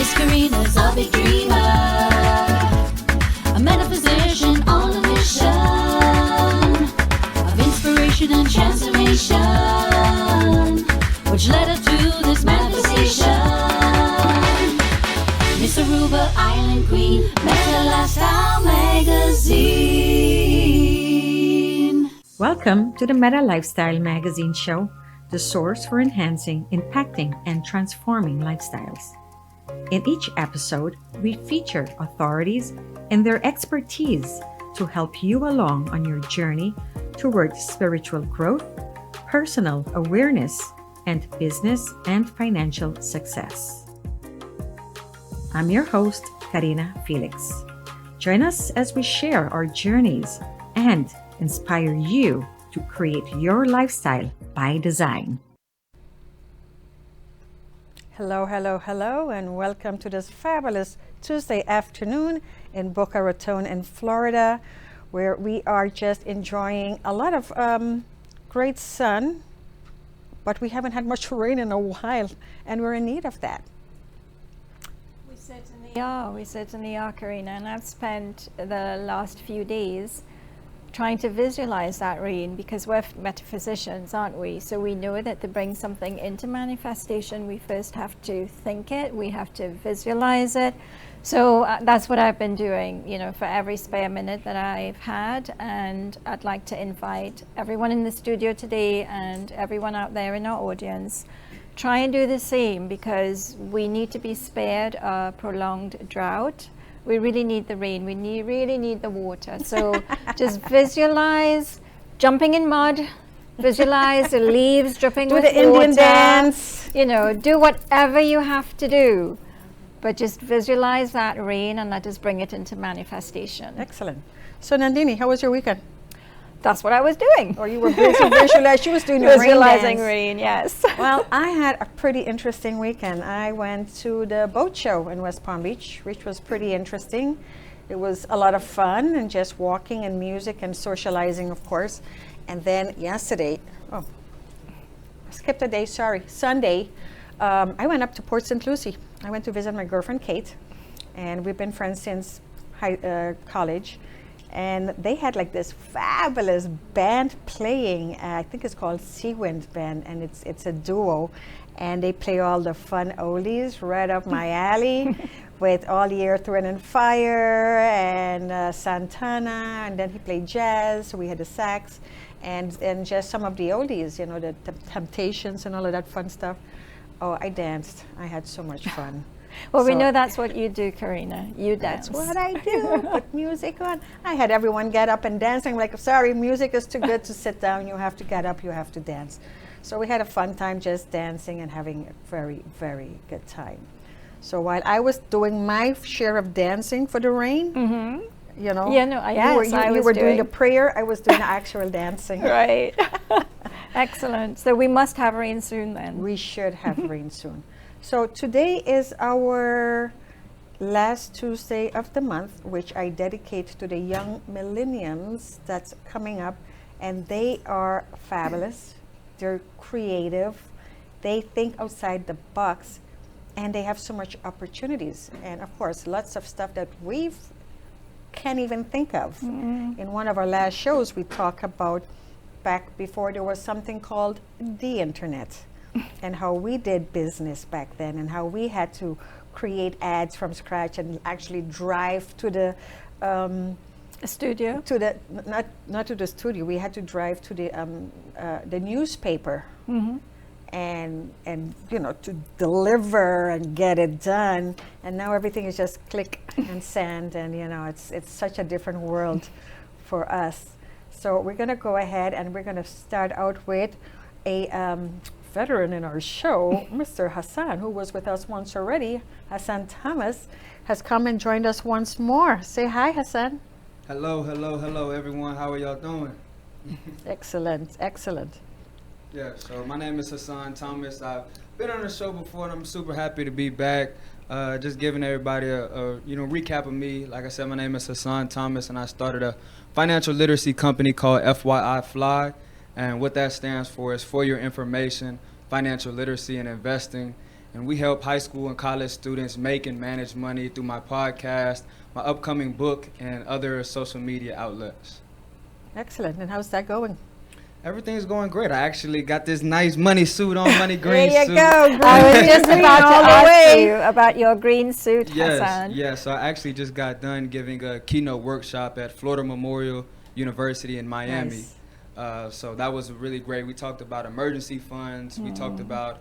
Miss Karina's a big dreamer, a metaphysician on a mission of inspiration and transformation, which led her to this manifestation. Miss Aruba Island Queen, Meta Lifestyle Magazine. Welcome to the Meta Lifestyle Magazine show, the source for enhancing, impacting, and transforming lifestyles. In each episode, we feature authorities and their expertise to help you along on your journey towards spiritual growth, personal awareness, and business and financial success. I'm your host, Karina Felix. Join us as we share our journeys and inspire you to create your lifestyle by design. Hello, hello, hello, and welcome to this fabulous Tuesday afternoon in Boca Raton in Florida, where we are just enjoying a lot of great sun, but we haven't had much rain in a while, and we're in need of that. We certainly are, Karina, and I've spent the last few days trying to visualize that rain, because we're metaphysicians, aren't we? So we know that to bring something into manifestation, we first have to think it, we have to visualize it. So that's what I've been doing, for every spare minute that I've had. And I'd like to invite everyone in the studio today and everyone out there in our audience, try and do the same, because we need to be spared a prolonged drought. We really need the rain. We really need the water. So just visualize jumping in mud, visualize the leaves dripping with the water. Indian dance. Do whatever you have to do, but just visualize that rain and let us bring it into manifestation. Excellent. So Nandini, how was your weekend? That's what I was doing. Or you were busy visualizing? She was doing the rain visualizing dance. rain, yes. Well, I had a pretty interesting weekend. I went to the boat show in West Palm Beach, which was pretty interesting. It was a lot of fun and just walking and music and socializing, of course. And then yesterday, I skipped a day, Sunday, I went up to Port St. Lucie. I went to visit my girlfriend, Kate, and we've been friends since college. And they had like this fabulous band playing. I think it's called Seawind Band, and it's a duo, and they play all the fun oldies right up my alley, with all the Earth, Wind and Fire and Santana, and then he played jazz. So we had the sax, and just some of the oldies, the Temptations and all of that fun stuff. Oh, I danced. I had so much fun. Well, we know that's what you do, Karina. You dance. That's what I do. Put music on. I had everyone get up and dance. I'm like, sorry, music is too good to sit down. You have to get up. You have to dance. So we had a fun time just dancing and having a very, very good time. So while I was doing my share of dancing for the rain, you were doing the prayer. I was doing the actual dancing. Right. Excellent. So we must have rain soon then. We should have rain soon. So today is our last Tuesday of the month, which I dedicate to the young millenniums that's coming up, and they are fabulous. They're creative. They think outside the box, and they have so much opportunities. And of course, lots of stuff that we can't even think of. In one of our last shows, we talk about back before there was something called the internet. And how we did business back then, and how we had to create ads from scratch and actually drive to the studio. To the not to the studio. We had to drive to the newspaper, and to deliver and get it done. And now everything is just click and send, and it's such a different world for us. So we're gonna go ahead and we're gonna start out with a veteran in our show, Mr. Hassan, who was with us once already. Hassan Thomas has come and joined us once more. Say hi, Hassan. Hello, everyone. How are y'all doing? Excellent. Yeah, so my name is Hassan Thomas. I've been on the show before, and I'm super happy to be back. Just giving everybody a recap of me. Like I said, my name is Hassan Thomas, and I started a financial literacy company called FYI Fly. And what that stands for is For Your Information, Financial Literacy and Investing. And we help high school and college students make and manage money through my podcast, my upcoming book, and other social media outlets. Excellent. And how's that going? Everything's going great. I actually got this nice money suit on, money green There you suit. go. I was just Green about all to the ask way. you about your green suit, Yes, Hassan. yes. So I actually just got done giving a keynote workshop at Florida Memorial University in Miami. Nice. So that was really great. We talked about emergency funds. We talked about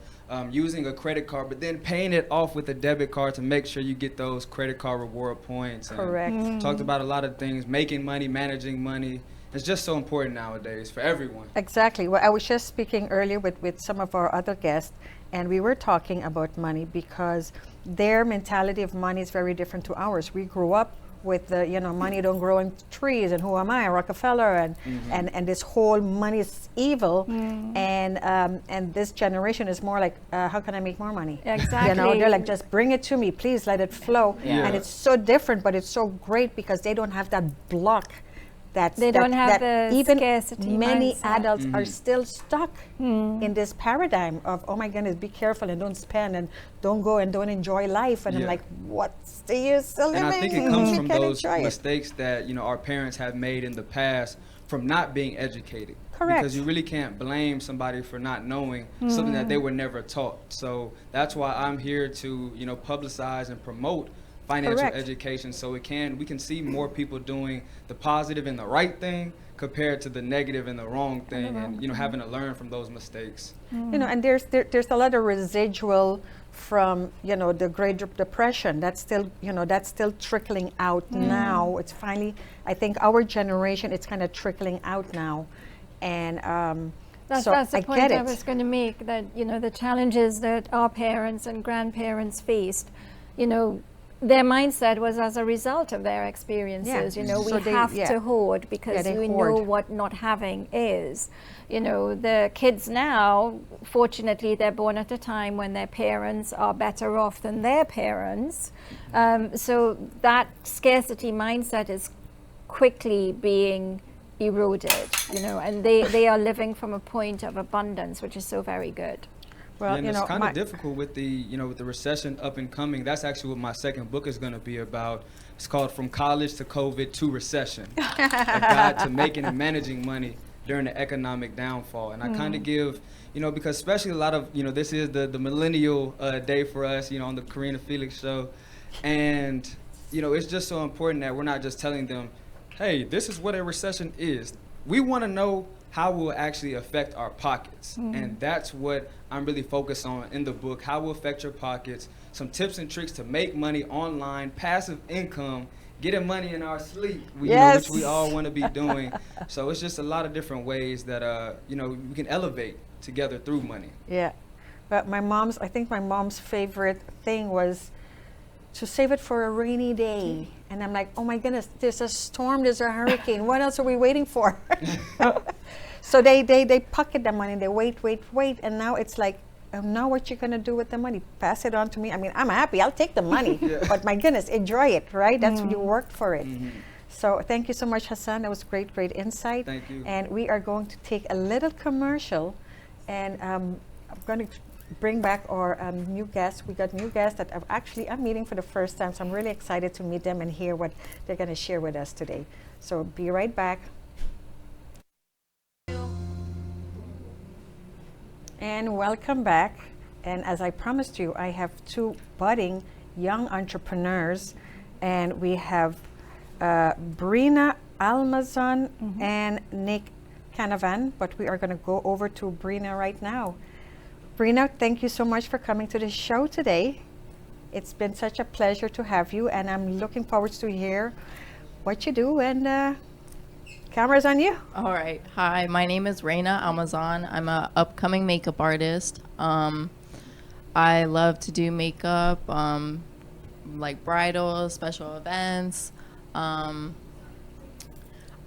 using a credit card, but then paying it off with a debit card to make sure you get those credit card reward points. And Correct. talked about a lot of things, making money, managing money. It's just so important nowadays for everyone. Exactly. Well, I was just speaking earlier with some of our other guests, and we were talking about money because their mentality of money is very different to ours. We grew up with the, money don't grow in trees, and who am I, Rockefeller, and this whole money is evil, and this generation is more like, how can I make more money? Exactly. They're like, just bring it to me, please, let it flow. Yeah. And it's so different, but it's so great because they don't have that block. They don't have the even scarcity many mindset. adults are still stuck in this paradigm of, oh my goodness, be careful and don't spend and don't go and don't enjoy life. And I'm Yeah. like, what's the use of living? And I think it comes You from can't those enjoy it. mistakes that our parents have made in the past from not being educated. Correct. Because you really can't blame somebody for not knowing something that they were never taught. So that's why I'm here to publicize and promote financial Correct. education, so we can see more people doing the positive and the right thing compared to the negative and the wrong thing, and having to learn from those mistakes. And there's a lot of residual from the Great Depression that's still trickling out now. It's finally, I think our generation, it's kind of trickling out now, and That's the I point get I it. was going to make, that the challenges that our parents and grandparents faced, their mindset was as a result of their experiences. Yeah. We So they- have yeah. to hoard because they we hoard. know what not having is. The kids now, fortunately, they're born at a time when their parents are better off than their parents. So that scarcity mindset is quickly being eroded, and they are living from a point of abundance, which is so very good. well, And it's kind of difficult with the with the recession up and coming. That's actually what my second book is going to be about. It's called From College to COVID to Recession, a guide to making and managing money during the economic downfall. And I kind of give, because especially a lot of, this is the millennial day for us, on the Karina Felix show. And, it's just so important that we're not just telling them, hey, this is what a recession is. We want to know how it will actually affect our pockets. And that's what I'm really focused on in the book, how it will affect your pockets, some tips and tricks to make money online, passive income, getting money in our sleep, Yes. which we all want to be doing. So it's just a lot of different ways that, we can elevate together through money. Yeah, but I think my mom's favorite thing was to save it for a rainy day. And I'm like, oh my goodness, there's a storm, there's a hurricane. What else are we waiting for? So they pocket the money, they wait. And now it's like, now what you gonna do with the money? Pass it on to me. I mean, I'm happy, I'll take the money. But my goodness, enjoy it, right? That's what you worked for it. So thank you so much, Hassan. That was great insight. Thank you. And we are going to take a little commercial, and I'm going to bring back our new guests. We got new guests that I'm meeting for the first time, so I'm really excited to meet them and hear what they're going to share with us today. So be right back. And welcome back. And as I promised you, I have two budding young entrepreneurs, and we have Brina Almazan and Nick Canavan, but we are going to go over to Brina right now. Brina, thank you so much for coming to the show today. It's been such a pleasure to have you, and I'm looking forward to hear what you do, and camera's on you. All right. Hi, my name is Reina Almazan. I'm an upcoming makeup artist. I love to do makeup, like bridal, special events.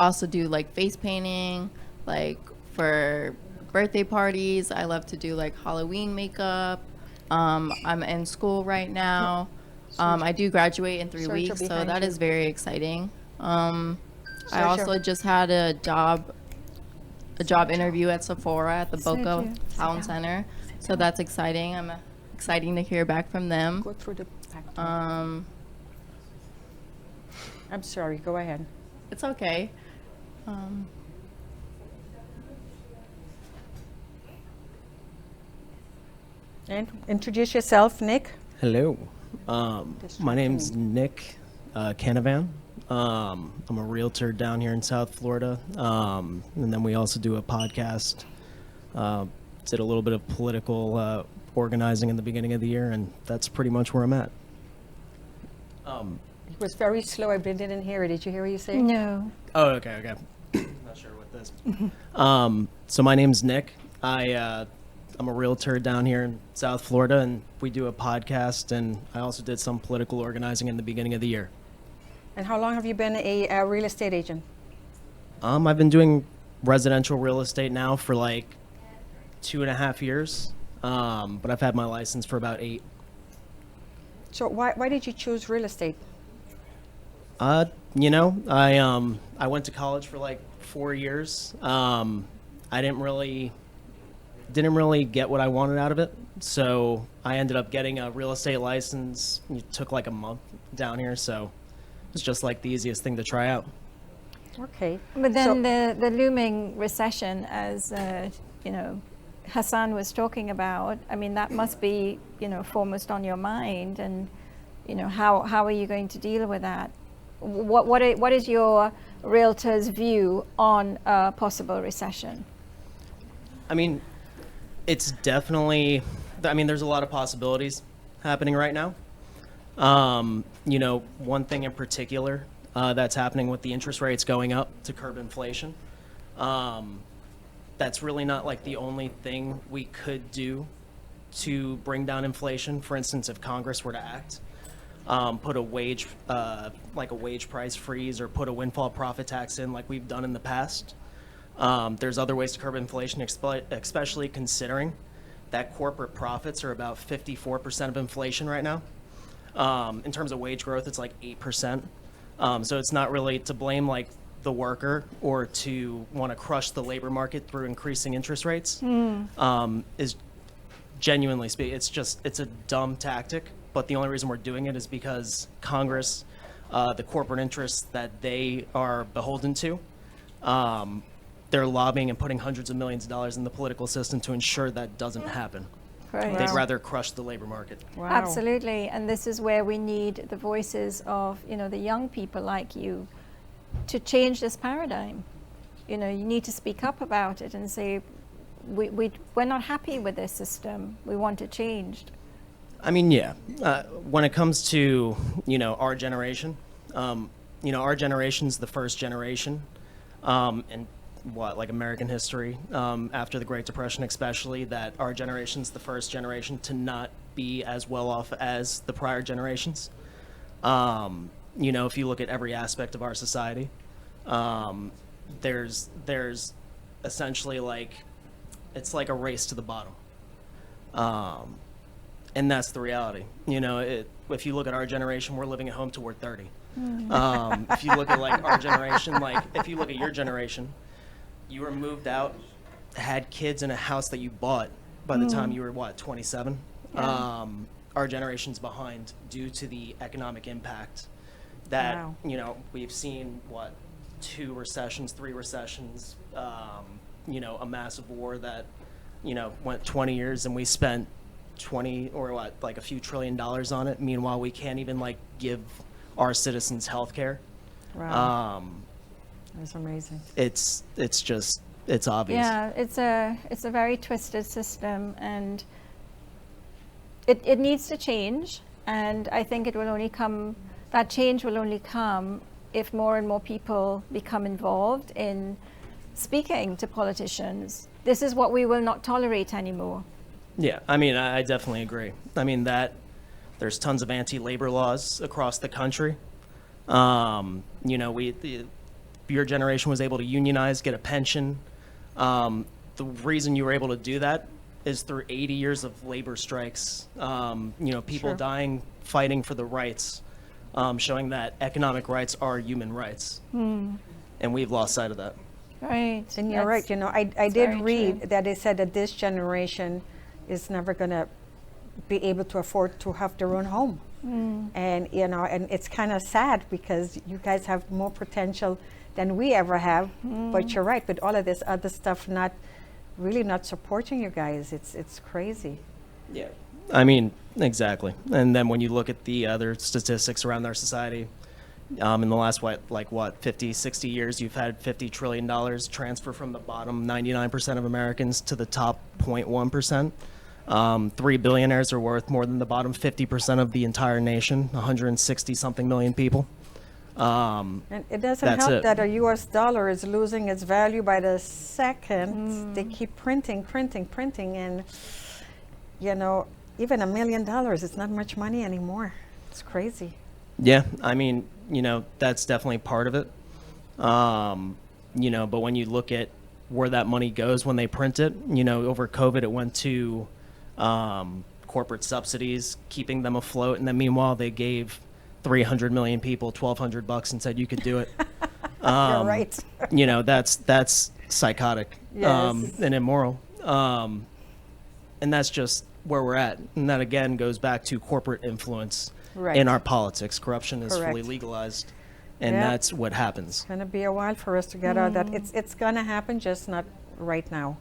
Also do like face painting, like for birthday parties. I love to do like Halloween makeup. I'm in school right now. I do graduate in 3 weeks, so that is very exciting. I also just had a job interview at Sephora at the Boca Town Center, so that's exciting. I'm exciting to hear back from them. Go through the back. Um, I'm sorry, go ahead. it's okay. Um, And introduce yourself, Nick. Hello. Just My name's checking. Nick Canavan. I'm a realtor down here in South Florida. And then we also do a podcast. Did a little bit of political organizing in the beginning of the year, and that's pretty much where I'm at. It was very slow. I didn't hear it. Did you hear what you say? No. Oh, okay. Not sure what this. So my name's Nick. I'm a realtor down here in South Florida, and we do a podcast, and I also did some political organizing in the beginning of the year. And how long have you been a real estate agent? I've been doing residential real estate now for like 2.5 years, but I've had my license for about 8. So why did you choose real estate? I went to college for like 4 years. I didn't really get what I wanted out of it, so I ended up getting a real estate license. It took like a month down here, so it's just like the easiest thing to try out. Okay. But then So- the looming recession, as Hassan was talking about, I mean, that must be, foremost on your mind. And, how are you going to deal with that? What is your realtor's view on a possible recession? I mean, it's definitely, there's a lot of possibilities happening right now. One thing in particular that's happening with the interest rates going up to curb inflation. That's really not like the only thing we could do to bring down inflation. For instance, if Congress were to act, put a wage price freeze or put a windfall profit tax in like we've done in the past. There's other ways to curb inflation, especially considering that corporate profits are about 54% of inflation right now. In terms of wage growth, it's like 8%. So it's not really to blame like the worker or to want to crush the labor market through increasing interest rates. Is genuinely speaking, it's a dumb tactic. But the only reason we're doing it is because Congress, the corporate interests that they are beholden to, they're lobbying and putting hundreds of millions of dollars in the political system to ensure that doesn't happen. Right. They'd rather crush the labor market. Wow. Absolutely, and this is where we need the voices of the young people like you to change this paradigm. You need to speak up about it and say we're not happy with this system. We want it changed. When it comes to our generation, our generation's the first generation, and like American history, after the Great Depression especially, that our generation's the first generation to not be as well off as the prior generations. If you look at every aspect of our society, there's essentially like, it's like a race to the bottom. And that's the reality. If you look at our generation, we're living at home till we're 30. If you look at like our generation, if you look at your generation, you were moved out, had kids in a house that you bought by the time you were 27. Yeah. Our generation's behind due to the economic impact that Wow. we've seen 2 recessions, 3 recessions, a massive war that went 20 years, and we spent a few $1 trillion on it. Meanwhile, we can't even give our citizens health care. Wow. That's amazing. It's obvious. Yeah, it's a very twisted system, and it needs to change. And I think that change will only come if more and more people become involved in speaking to politicians. This is what we will not tolerate anymore. Yeah, I definitely agree. That there's tons of anti-labor laws across the country. Your generation was able to unionize, get a pension. The reason you were able to do that is through 80 years of labor strikes. People Sure. dying, fighting for the rights, showing that economic rights are human rights. And we've lost sight of that. Right. And you're right. I that's did very read true. that they said that this generation is never going to be able to afford to have their own home. And you know, and it's kind of sad because you guys have more potential than we ever have. But you're right, with all of this other stuff not supporting you guys, it's crazy. Yeah. I mean, exactly. And then when you look at the other statistics around our society, in the last, 50, 60 years, you've had $50 trillion transfer from the bottom 99% of Americans to the top 0.1%. 3 billionaires are worth more than the bottom 50% of the entire nation, 160-something million people. And it doesn't That's help it. that a U.S. dollar is losing its value by the second. They keep printing, and you know, even $1 million is not much money anymore. It's crazy. Yeah, I mean, you know, that's definitely part of it. You know, but when you look at where that money goes when they print it, you know, over COVID, it went to corporate subsidies, keeping them afloat. And then meanwhile, they gave 300 million people $1,200 and said you could do it. You're right. You know, that's psychotic Yes. and immoral. And that's just where we're at. And that, again, goes back to corporate influence Right. in our politics. Corruption is fully Correct. legalized, and Yeah. that's what happens. It's going to be a while for us to get out of that. It's going to happen, just not right now.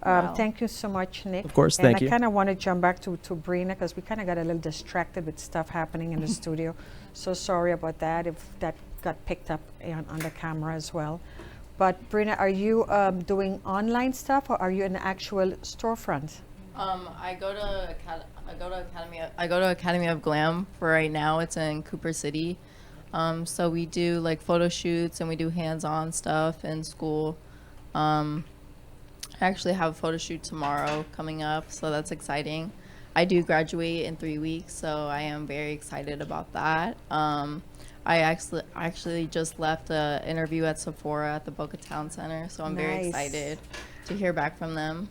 Wow. Thank you so much, Nick. Of course, and thank you. I kind of want to jump back to Brina because we kind of got a little distracted with stuff happening in the studio. So sorry about that, if that got picked up on the camera as well. But Brina, are you doing online stuff or are you in the actual storefront? I go to Academy of Glam for right now. It's in Cooper City. So we do like photo shoots and we do hands-on stuff in school. I actually have a photo shoot tomorrow coming up, so that's exciting. I do graduate in 3 weeks, so I am very excited about that. I actually just left an interview at Sephora at the Boca Town Center, so I'm very Nice. excited to hear back from them.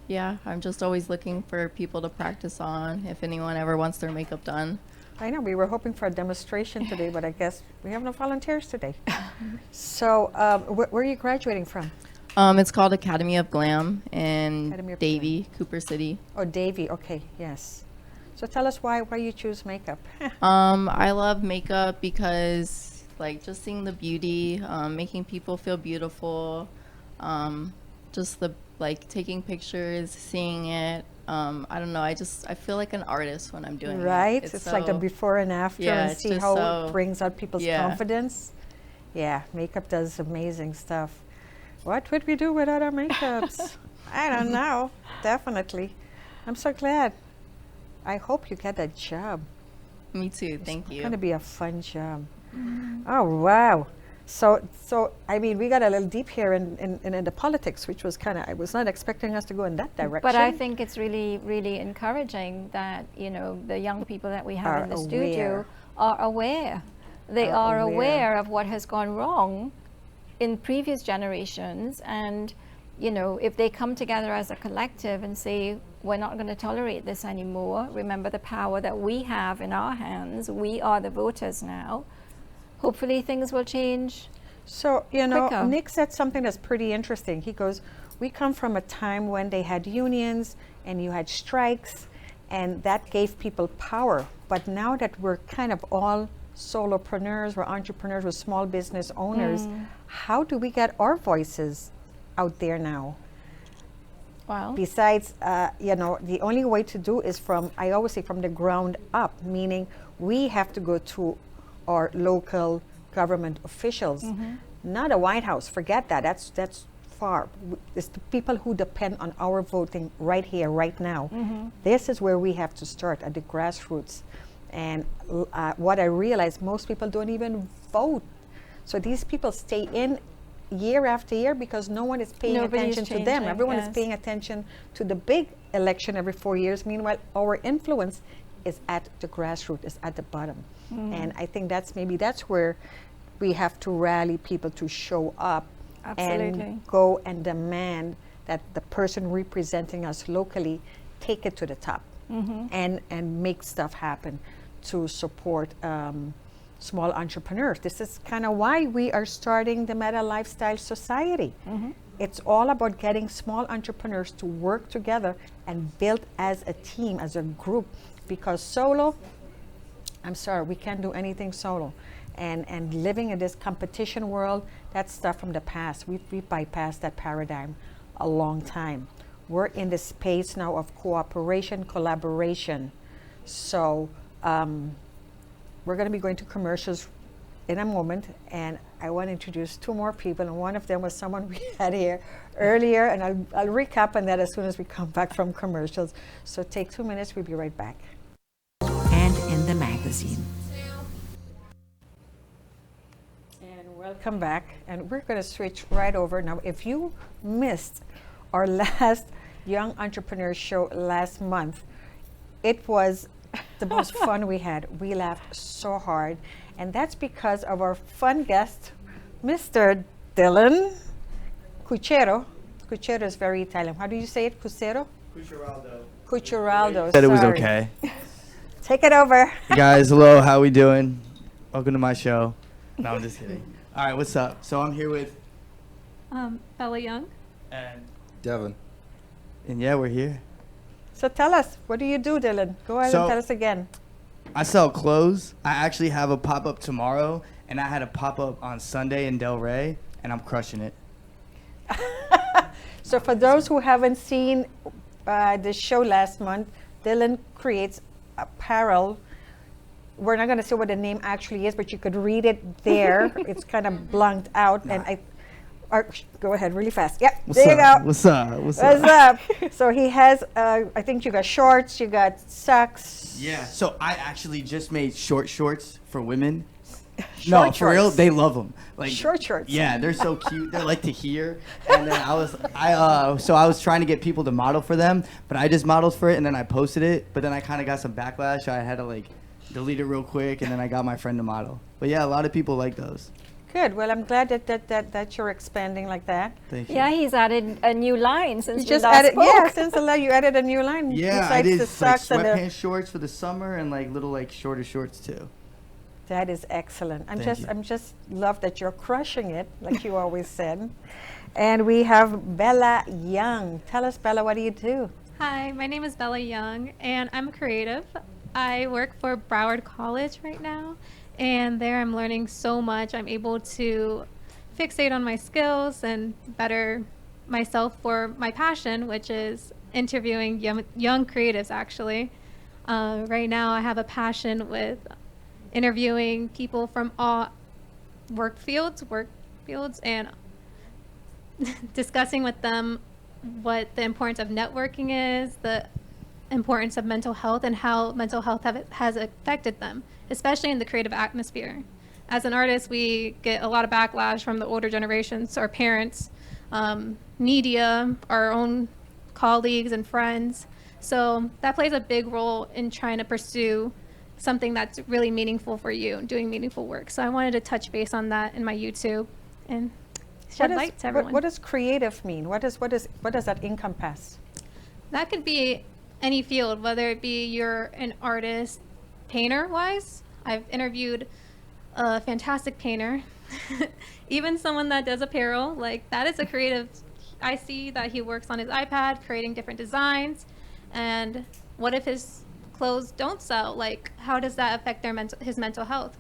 Yeah, I'm just always looking for people to practice on if anyone ever wants their makeup done. I know, we were hoping for a demonstration today, but I guess we have no volunteers today. So where are you graduating from? It's called Academy of Glam in Academy of Davie, Cooper City. Oh, Davie, okay, yes. So tell us why you choose makeup. I love makeup because like just seeing the beauty, making people feel beautiful, just the like taking pictures, seeing it. I don't know. I feel like an artist when I'm doing Right? it. It's like the before and after, yeah, and it's see just how so- it brings out people's yeah. confidence. Yeah, makeup does amazing stuff. What would we do without our makeups? I don't know. Definitely. I'm so glad. I hope you get that job. Me too. Thank It's you. going to be a fun job. Oh, wow. So I mean, we got a little deep here in the politics, which was kind of, I was not expecting us to go in that direction. But I think it's really, really encouraging that, you know, the young people that we have Are in the studio aware. are aware. They Are are aware. aware of what has gone wrong in previous generations. And, you know, if they come together as a collective and say, we're not going to tolerate this anymore, remember the power that we have in our hands. We are the voters now. Hopefully things will change. So, you know, quicker. Nick said something that's pretty interesting. He goes, we come from a time when they had unions and you had strikes, and that gave people power. But now that we're kind of all solopreneurs, we're entrepreneurs, we're small business owners, how do we get our voices out there now? Well, Besides, you know, the only way to do is I always say from the ground up, meaning we have to go to our local government officials, not a White House. Forget that. That's far. It's the people who depend on our voting right here, right now. This is where we have to start at the grassroots. And what I realize, most people don't even vote. So these people stay in year after year because no one is paying Nobody's attention to them. changing, Everyone is yes. paying attention to the big election every 4 years. Meanwhile, our influence is at the grassroots, is at the bottom. And I think that's where we have to rally people to show up Absolutely. and go and demand that the person representing us locally take it to the top and make stuff happen to support small entrepreneurs. This is kind of why we are starting the Meta Lifestyle Society. It's all about getting small entrepreneurs to work together and build as a team, as a group, because solo, I'm sorry, we can't do anything solo. And living in this competition world, that's stuff from the past. We've bypassed that paradigm a long time. We're in the space now of cooperation, collaboration. So we're going to be going to commercials in a moment, and I want to introduce two more people, and one of them was someone we had here earlier, and I'll recap on that as soon as we come back from commercials. So take 2 minutes, we'll be right back. And in the magazine. And welcome back, and we're going to switch right over now. If you missed our last Young Entrepreneur show last month, it was the most fun we had. We laughed so hard, and that's because of our fun guest, Mr. Dylan Cuchero. Cuchero is very Italian. How do you say it? Cucero? Cucuraldo. Cucuraldo. Said it was sorry. okay. Take it over. Hey guys, hello, how we doing? Welcome to my show. No, I'm just kidding. All right, what's up? So I'm here with Bella Young. and Devin. yeah, we're here. So tell us, what do you do, Dylan? Go ahead So- and tell us again. I sell clothes. I actually have a pop-up tomorrow, and I had a pop-up on Sunday in Del Rey, and I'm crushing it. So for those who haven't seen the show last month, Dylan creates apparel. We're not going to say what the name actually is, but you could read it there. It's kind of blanked out, and go ahead really fast. Yep, What's there up? you go. What's up? What's What's up? up? So he has, I think you got shorts, you got socks. Yeah, so I actually just made short shorts for women. Short No, for real, shorts. they love them. Like Short shorts. Yeah, they're so cute. They're like to here. And then I was trying to get people to model for them, but I just modeled for it and then I posted it. But then I kind of got some backlash. So I had to like delete it real quick, and then I got my friend to model. But yeah, a lot of people like those. Good. Well, I'm glad that you're expanding like that. Thank you. Yeah, he's added a new line since You we just last added, spoke. yeah, since the you added a new line. Yeah, I besides did the like socks and the. sweatpants shorts for the summer and like little like shorter shorts too. That is excellent. Thank you. I'm just love that you're crushing it, like you always said. And we have Bella Young. Tell us, Bella, what do you do? Hi, my name is Bella Young, and I'm a creative. I work for Broward College right now, and there I'm learning so much. I'm able to fixate on my skills and better myself for my passion, which is interviewing young creatives, actually. Right now, I have a passion with interviewing people from all work fields, and discussing with them what the importance of networking is, the importance of mental health, and how mental health has affected them, especially in the creative atmosphere. As an artist, we get a lot of backlash from the older generations, our parents, media, our own colleagues and friends. So that plays a big role in trying to pursue something that's really meaningful for you, doing meaningful work. So I wanted to touch base on that in my YouTube and shed light to everyone. What does creative mean? What does that encompass? That could be any field, whether it be you're an artist, painter-wise. I've interviewed a fantastic painter, even someone that does apparel. Like, that is a creative. I see that he works on his iPad creating different designs, and what if his clothes don't sell? Like, how does that affect his mental health?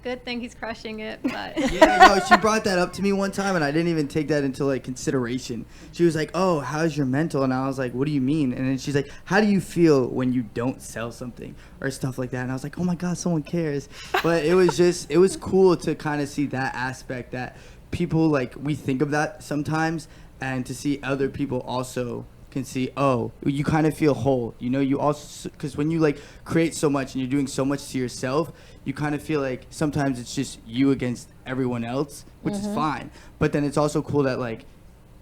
Good thing he's crushing it, but Yeah, no, she brought that up to me one time, and I didn't even take that into like consideration. She was like, "Oh, how's your mental?" And I was like, "What do you mean?" And then she's like, "How do you feel when you don't sell something or stuff like that?" And I was like, "Oh my God, someone cares." But it was cool to kind of see that aspect, that people, like, we think of that sometimes, and to see other people also can see, oh, you kind of feel whole, you also, because when you like create so much and you're doing so much to yourself, you kind of feel like sometimes it's just you against everyone else, which is fine, but then it's also cool that like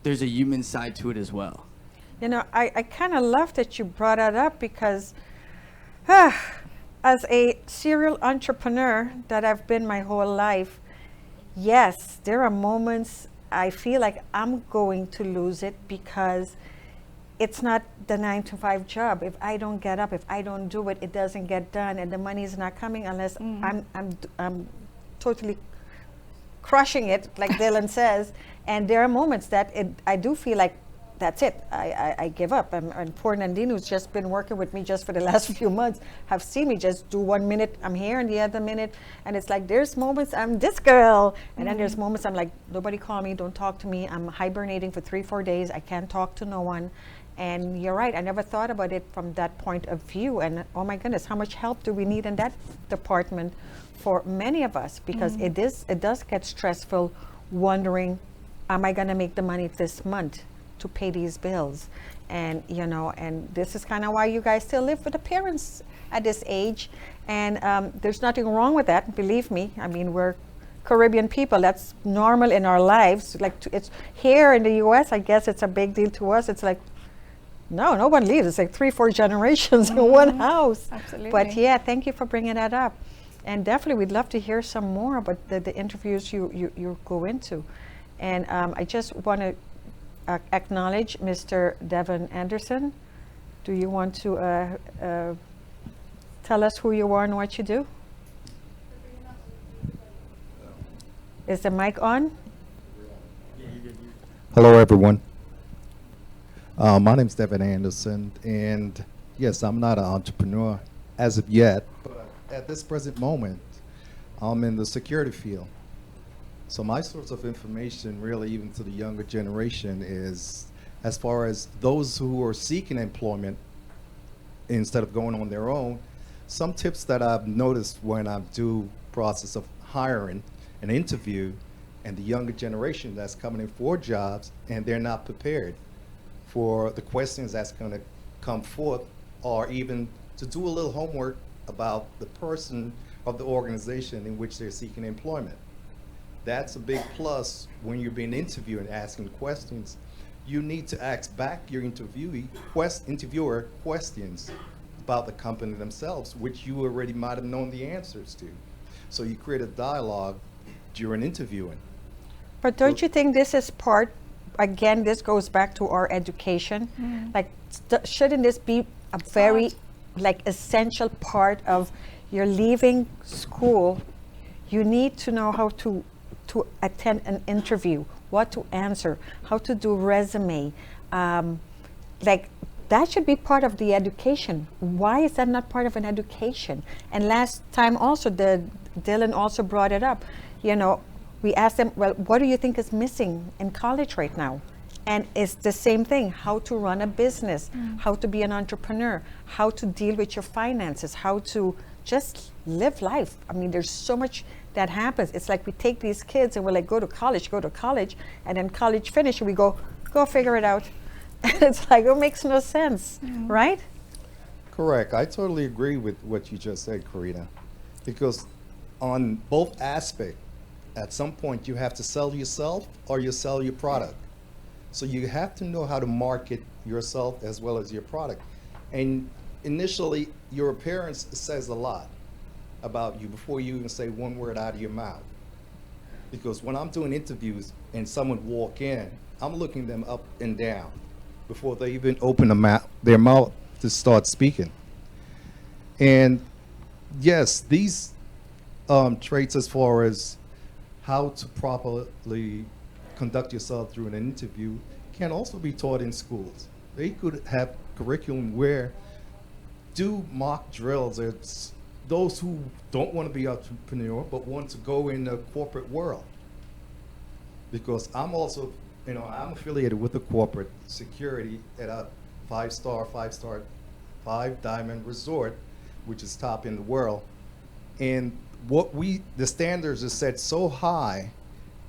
there's a human side to it as well. I kind of love that you brought that up, because as a serial entrepreneur that I've been my whole life, yes, there are moments I feel like I'm going to lose it, because it's not the 9-to-5 job. If I don't get up, if I don't do it, it doesn't get done, and the money is not coming unless I'm totally crushing it, like Dylan says. And there are moments that I do feel like that's it. I give up. And poor Nandine, who's just been working with me just for the last few months, have seen me just do 1 minute, I'm here, and the other minute. And it's like, there's moments I'm this girl. And then there's moments I'm like, nobody call me, don't talk to me. I'm hibernating for 3-4 days. I can't talk to no one. And you're right, I never thought about it from that point of view. And oh my goodness, how much help do we need in that department for many of us? Because it does get stressful wondering, am I gonna make the money this month to pay these bills? And you know, and this is kind of why you guys still live with the parents at this age. And there's nothing wrong with that, believe me. I mean, we're Caribbean people, that's normal in our lives. Like it's here in the US, I guess it's a big deal to us. It's like, no one leaves. It's like 3-4 generations in one house. Absolutely. But yeah, thank you for bringing that up. And definitely, we'd love to hear some more about the interviews you go into. And I just want to acknowledge Mr. Devin Anderson. Do you want to tell us who you are and what you do? Is the mic on? Hello, everyone. My name's Devin Anderson, and yes, I'm not an entrepreneur as of yet, but at this present moment, I'm in the security field. So my source of information, really, even to the younger generation, is as far as those who are seeking employment instead of going on their own, some tips that I've noticed when I do process of hiring an interview and the younger generation that's coming in for jobs and they're not prepared for the questions that's going to come forth, or even to do a little homework about the person of the organization in which they're seeking employment. That's a big plus when you're being interviewed and asking questions. You need to ask back your interviewer questions about the company themselves, which you already might have known the answers to. So you create a dialogue during interviewing. But don't you think this is part, again, this goes back to our education? Like, shouldn't this be a very, like, essential part of your leaving school? You need to know how to attend an interview, what to answer, how to do resume. Like, that should be part of the education. Why is that not part of an education? And last time also, Dylan also brought it up. You know, we asked them, well, what do you think is missing in college right now? And it's the same thing, how to run a business, how to be an entrepreneur, how to deal with your finances, how to just live life. I mean, there's so much that happens. It's like we take these kids and we're like, go to college, and then college finish, and we go figure it out. And it's like, it makes no sense, right? Correct. I totally agree with what you just said, Karina, because on both aspects, at some point you have to sell yourself or you sell your product. So you have to know how to market yourself as well as your product. And initially, your appearance says a lot about you before you even say one word out of your mouth. Because when I'm doing interviews and someone walk in, I'm looking them up and down before they even open their mouth to start speaking. And yes, these traits as far as how to properly conduct yourself through an interview can also be taught in schools. They could have curriculum where do mock drills. It's those who don't want to be entrepreneur but want to go in the corporate world. Because I'm also, I'm affiliated with the corporate security at a five-diamond resort, which is top in the world. And the standards are set so high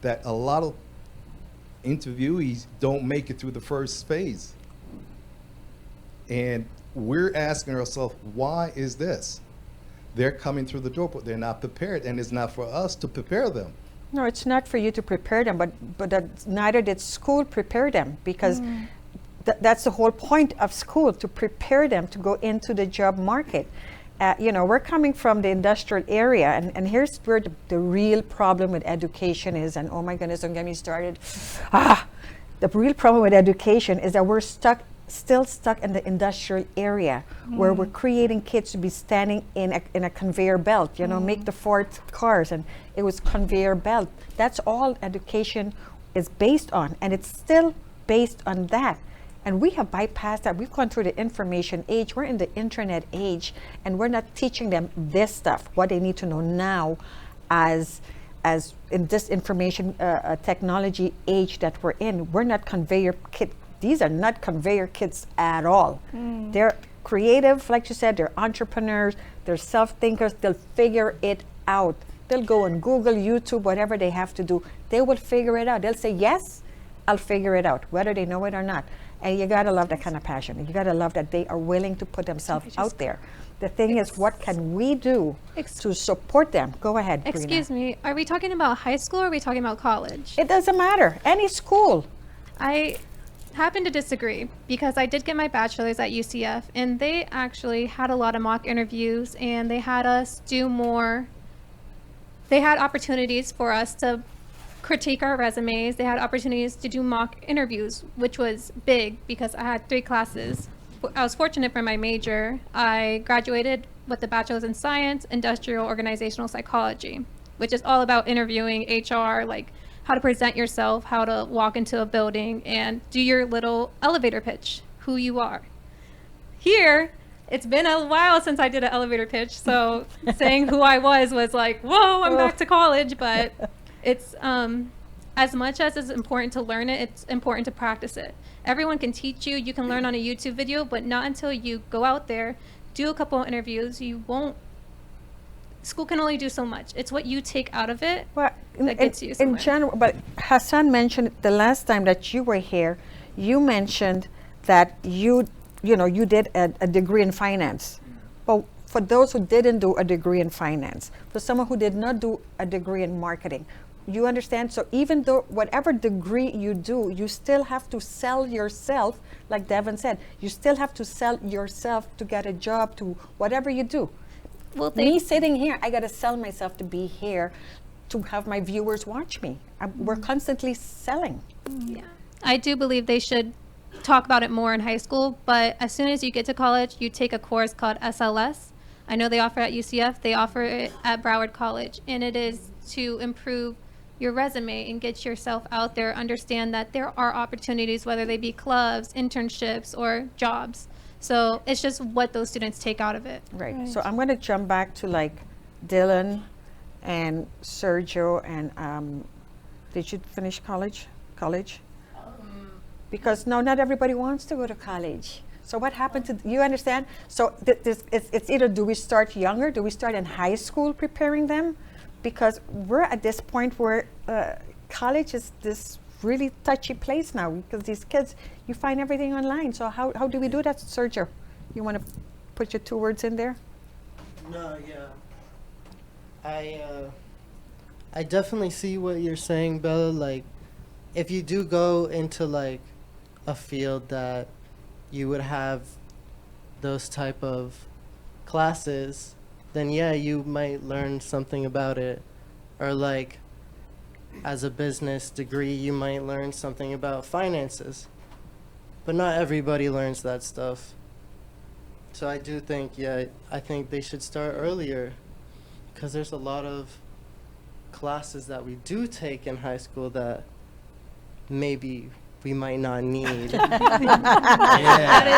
that a lot of interviewees don't make it through the first phase. And we're asking ourselves, why is this? They're coming through the door, but they're not prepared, and it's not for us to prepare them. No, it's not for you to prepare them, but neither did school prepare them, because that's the whole point of school, to prepare them to go into the job market. We're coming from the industrial area, and here's where the real problem with education is, and oh my goodness, don't get me started. The real problem with education is that we're still stuck in the industrial area, where we're creating kids to be standing in a conveyor belt, make the Ford cars, and it was conveyor belt. That's all education is based on, and it's still based on that. And we have bypassed that. We've gone through the information age. We're in the internet age, and we're not teaching them this stuff, what they need to know now, as in this information technology age that we're in. We're not conveyor kid. These are not conveyor kids at all. They're creative, like you said. They're entrepreneurs. They're self-thinkers. They'll figure it out. They'll go on Google, YouTube, whatever they have to do. They will figure it out. They'll say, yes, I'll figure it out, whether they know it or not. And you gotta love that kind of passion. You gotta love that they are willing to put themselves out there. The thing is, what can we do to support them? Go ahead, Karina. Excuse me, are we talking about high school or are we talking about college? It doesn't matter. Any school. I happen to disagree because I did get my bachelor's at UCF, and they actually had a lot of mock interviews, and they had us do more. They had opportunities for us to critique our resumes. They had opportunities to do mock interviews, which was big because I had 3 classes. I was fortunate for my major. I graduated with a bachelor's in science, industrial organizational psychology, which is all about interviewing, HR, like how to present yourself, how to walk into a building and do your little elevator pitch, who you are. Here, it's been a while since I did an elevator pitch, so saying who I was like, whoa, I'm back to college, but it's as much as it's important to learn it, it's important to practice it. Everyone can teach you. You can learn on a YouTube video, but not until you go out there, do a couple of interviews. You won't. School can only do so much. It's what you take out of it that gets you somewhere. In general, but Hassan mentioned the last time that you were here, you mentioned that you did a degree in finance. Well, for those who didn't do a degree in finance, for someone who did not do a degree in marketing, you understand? So even though whatever degree you do, you still have to sell yourself, like Devin said. You still have to sell yourself to get a job, to whatever you do. Well, Me sitting here, I got to sell myself to be here, to have my viewers watch me. We're constantly selling. Yeah, I do believe they should talk about it more in high school, but as soon as you get to college, you take a course called SLS. I know they offer it at UCF, they offer it at Broward College, and it is to improve your resume and get yourself out there, understand that there are opportunities, whether they be clubs, internships, or jobs. So it's just what those students take out of it. Right. So I'm going to jump back to like Dylan and Sergio and did you finish college? Because no, not everybody wants to go to college. So what happened to, you understand? So it's either do we start younger, do we start in high school preparing them? Because we're at this point where college is this really touchy place now, because these kids, you find everything online. So how do we do that, Sergio? You want to put your 2 words in there? No, yeah. I definitely see what you're saying, Bella. Like, if you do go into like a field that you would have those type of classes, then yeah, you might learn something about it. Or like, as a business degree, you might learn something about finances. But not everybody learns that stuff. So I do think, yeah, I think they should start earlier, because there's a lot of classes that we do take in high school that maybe we might not need. That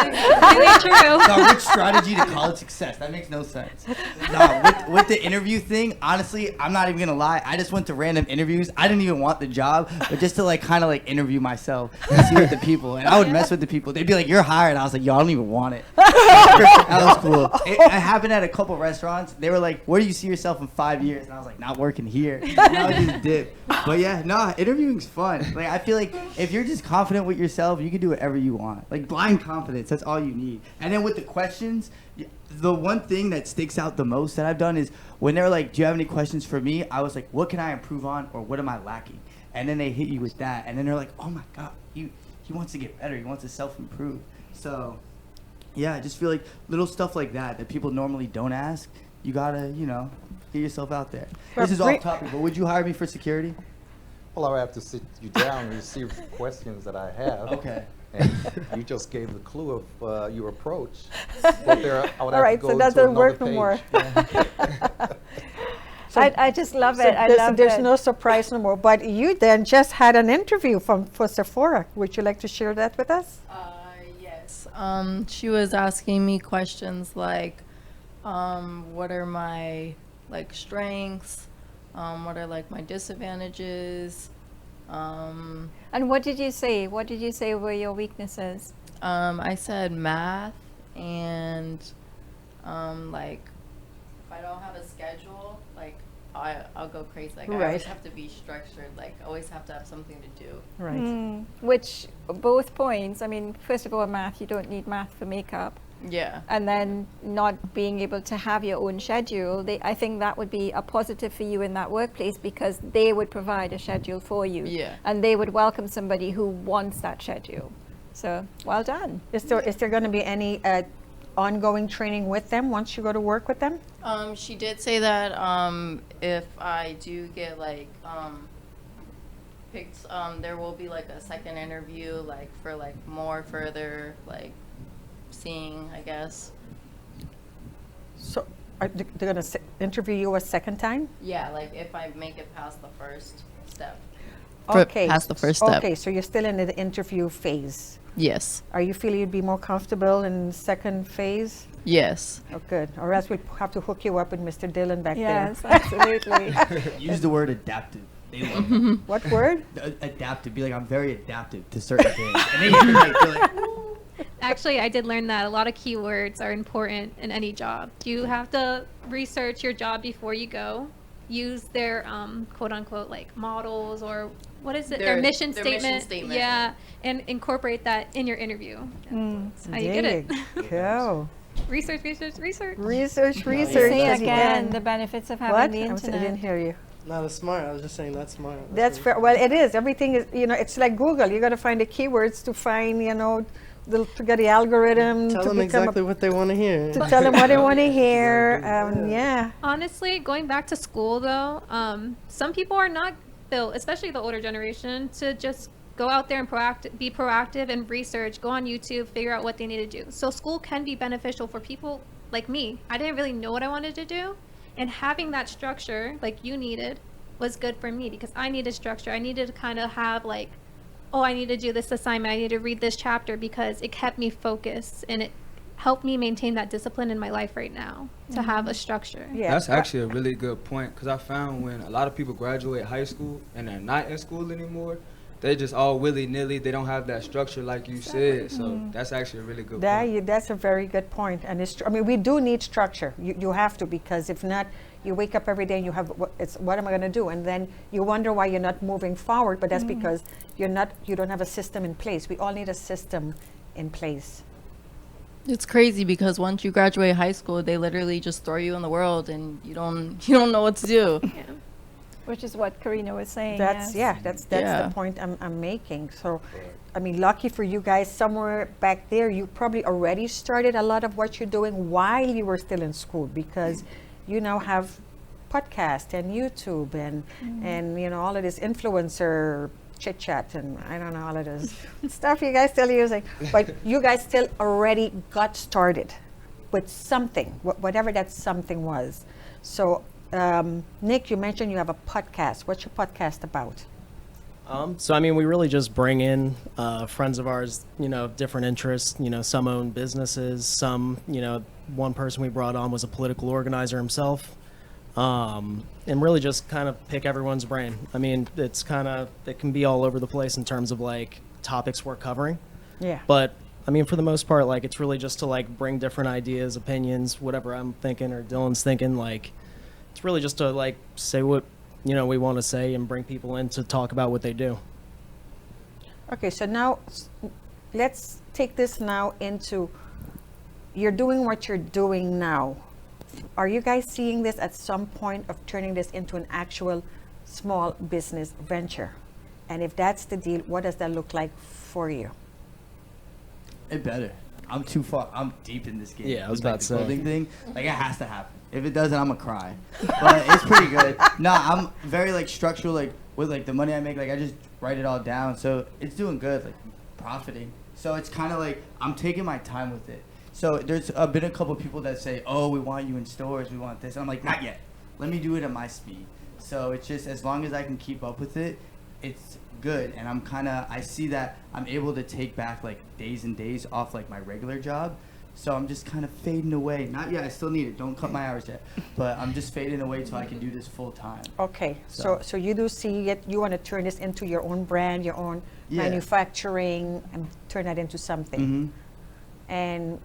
is really true. No, rich strategy to college success. That makes no sense. No, with the interview thing, honestly, I'm not even gonna lie. I just went to random interviews. I didn't even want the job, but just to like kind of like interview myself and see with the people. And I would mess with the people. They'd be like, "You're hired." And I was like, "Yo, I don't even want it." That was cool. It happened at a couple restaurants. They were like, "Where do you see yourself in 5 years?" And I was like, "Not working here." And I would just dip. But yeah, no, interviewing's fun. Like, I feel like if you're just confident with yourself, you can do whatever you want. Like, blind confidence, that's all you need. And then with the questions, the one thing that sticks out the most that I've done is when they're like, "Do you have any questions for me?" I was like, "What can I improve on, or what am I lacking?" And then they hit you with that, and then they're like, "Oh my God, he wants to get better. He wants to self-improve." So yeah, I just feel like little stuff like that people normally don't ask, you gotta, get yourself out there. This is off topic, but would you hire me for security? Well, I would have to sit you down and receive questions that I have. Okay. And you just gave the clue of your approach. But I would All right, so that doesn't work no more. I just love it. I there's, love there's it. no surprise no more. But you then just had an interview for Sephora. Would you like to share that with us? Yes. She was asking me questions like, what are my like strengths? What are like my disadvantages? And what did you say? What did you say were your weaknesses? I said math and like if I don't have a schedule, like I'll go crazy. Like I Right. always have to be structured. Like always have to have something to do. Right. Which both points. I mean, first of all, math. You don't need math for makeup. Yeah. And then not being able to have your own schedule, I think that would be a positive for you in that workplace because they would provide a schedule for you. Yeah. And they would welcome somebody who wants that schedule. So, well done. Is there going to be any ongoing training with them once you go to work with them? She did say that if I do get like picked, there will be like a second interview, like for like more further like seeing, I guess. So they're going to interview you a second time? Yeah, like if I make it past the first step. Past the first step. Okay, so you're still in the interview phase. Yes. Are you feeling you'd be more comfortable in the second phase? Yes. Oh, good. Or else we'll have to hook you up with Mr. Dillon back Yes, there. absolutely. Use the word adaptive. They love it. What word? Adaptive. Be like, I'm very adaptive to certain things. And they hear me like, they're like, Actually, I did learn that a lot of keywords are important in any job. You have to research your job before you go. Use their quote unquote like models or what is it? Their mission their statement. mission statement. Yeah, and incorporate that in your interview. That's how you get it. Go. Research, research, research. Research. Say as again the benefits of having What? the I internet. didn't hear you. Not as smart. I was just saying that's smart. That's fair. Well, it is. Everything is, it's like Google. You got to find the keywords to find, to get the algorithm Tell to them become exactly what they want to hear. to tell them what they want to hear. Yeah. Honestly, going back to school though, some people are not built, especially the older generation, to just go out there and be proactive and research, go on YouTube, figure out what they need to do. So school can be beneficial for people like me. I didn't really know what I wanted to do, and having that structure like you needed was good for me because I needed structure. I needed to kind of have like, oh, I need to do this assignment, I need to read this chapter, because it kept me focused and it helped me maintain that discipline in my life right now to have a structure. Yeah. That's actually a really good point because I found when a lot of people graduate high school and they're not in school anymore, they just all willy-nilly. They don't have that structure like you said. So that's actually a really good point. That's a very good point. And we do need structure. You have to, because if not, you wake up every day and you have what am I going to do? And then you wonder why you're not moving forward. But that's because you don't have a system in place. We all need a system in place. It's crazy because once you graduate high school, they literally just throw you in the world and you don't know what to do. Yeah. Which is what Karina was saying. That's yes. the point I'm making. So, I mean, lucky for you guys, somewhere back there, you probably already started a lot of what you're doing while you were still in school, because you now have podcast and YouTube and all of this influencer chit chat and I don't know, all of this stuff you guys still using. But you guys still already got started with something, whatever that something was. So. Nick, you mentioned you have a podcast. What's your podcast about? So I mean, we really just bring in friends of ours, different interests. Some own businesses. Some, one person we brought on was a political organizer himself, and really just kind of pick everyone's brain. I mean, it can be all over the place in terms of like topics we're covering. Yeah. But I mean, for the most part, like it's really just to like bring different ideas, opinions, whatever I'm thinking or Dylan's thinking, like. It's really just to like say what we want to say and bring people in to talk about what they do. Okay, so now let's take this now into you're doing what you're doing now. Are you guys seeing this at some point of turning this into an actual small business venture? And if that's the deal, what does that look like for you? it better. I'm too far. I'm deep in this game. Yeah, I was With, about the to say. building thing. Like, it has to happen. If it doesn't, I'm gonna cry. But it's pretty good. Nah, I'm very like structural. Like with like the money I make, like I just write it all down. So it's doing good. Like profiting. So it's kind of like I'm taking my time with it. So there's been a couple people that say, "Oh, we want you in stores. We want this." And I'm like, "Not yet. let me do it at my speed. So it's just, as long as I can keep up with it, it's good. And I see that I'm able to take back like days and days off like my regular job. So I'm just kind of fading away. Not yet, I still need it. Don't cut my hours yet. But I'm just fading away so I can do this full time. Okay, so you do see it, you want to turn this into your own brand, your own Yeah. manufacturing, and turn that into something. And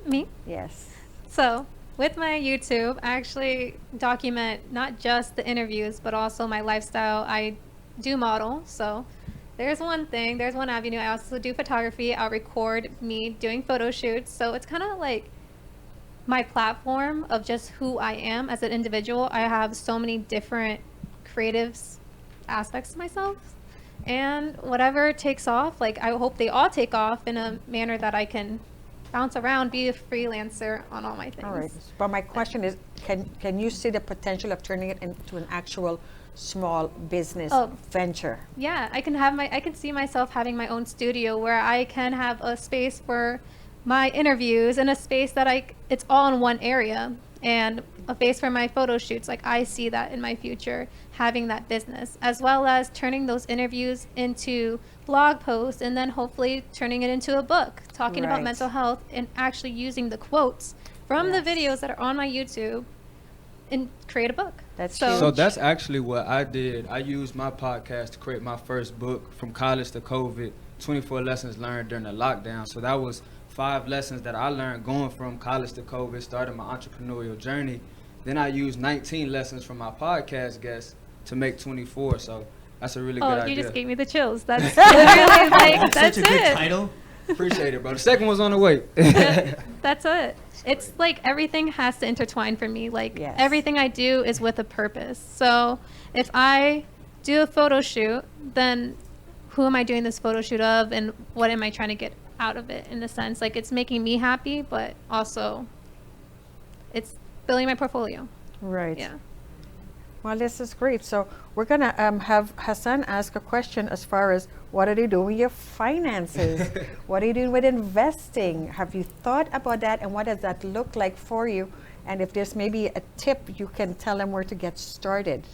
Me? yes. So, with my YouTube, I actually document not just the interviews, but also my lifestyle. I do model. So, there's one avenue. I also do photography. I'll record me doing photo shoots. So, it's kind of like my platform of just who I am as an individual. I have so many different creative aspects to myself. And whatever takes off, like I hope they all take off in a manner that I can bounce around, be a freelancer on all my things. All right. But my question is, can you see the potential of turning it into an actual small business venture? Yeah, I can see myself having my own studio where I can have a space for my interviews and a space that it's all in one area, and a space for my photo shoots. Like I see that in my future, having that business, as well as turning those interviews into blog posts, and then hopefully turning it into a book talking about Right. mental health, and actually using the quotes from the videos that are on my YouTube and create a book. That's So huge. that's actually what I did. I used my podcast to create my first book, From College to COVID, 24 Lessons Learned During the Lockdown. So that was 5 lessons that I learned going from college to COVID, starting my entrepreneurial journey. Then I used 19 lessons from my podcast guests to make 24. So that's a really good idea. You just gave me the chills. That's literally like, that's Such a good it. title. Appreciate it, bro. The second one's on the way. That's it. It's like everything has to intertwine for me. Like Yes. everything I do is with a purpose. So if I do a photo shoot, then who am I doing this photo shoot of, and what am I trying to get out of it, in a sense? Like it's making me happy, but also it's building my portfolio. Right. Yeah. Well, this is great. So we're going to have Hassan ask a question as far as what are you doing with your finances? What are you doing with investing? Have you thought about that, and what does that look like for you? And if there's maybe a tip, you can tell them where to get started.